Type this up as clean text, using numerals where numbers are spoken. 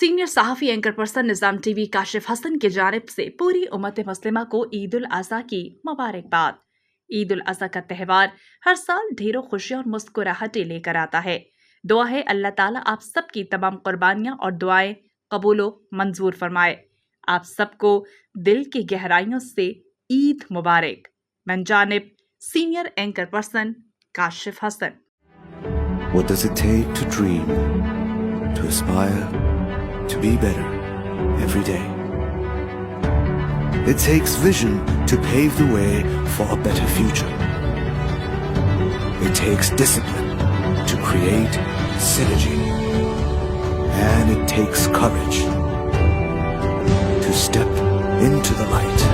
Senior सहाफ़ी anchor person निज़ाम TV Kashif Hasan की जानिब से पूरी उम्मत मुस्लिमा को ईद उल अज़हा की मुबारकबाद। ईद उल अज़हा का त्यौहार हर साल ढेरों खुशियाँ और मुस्कुराहटें लेकर आता है। दुआ है अल्लाह ताला आप सबकी तमाम कुर्बानियाँ और दुआएं कबूलो मंजूर फरमाए। आप सबको दिल की गहराइयों से ईद मुबारक। मन जानिब senior anchor person Kashif Hasan. What does it take to dream, to aspire, to be better every day? It takes vision to pave the way for a better future. It takes discipline to create synergy. And it takes courage to step into the light.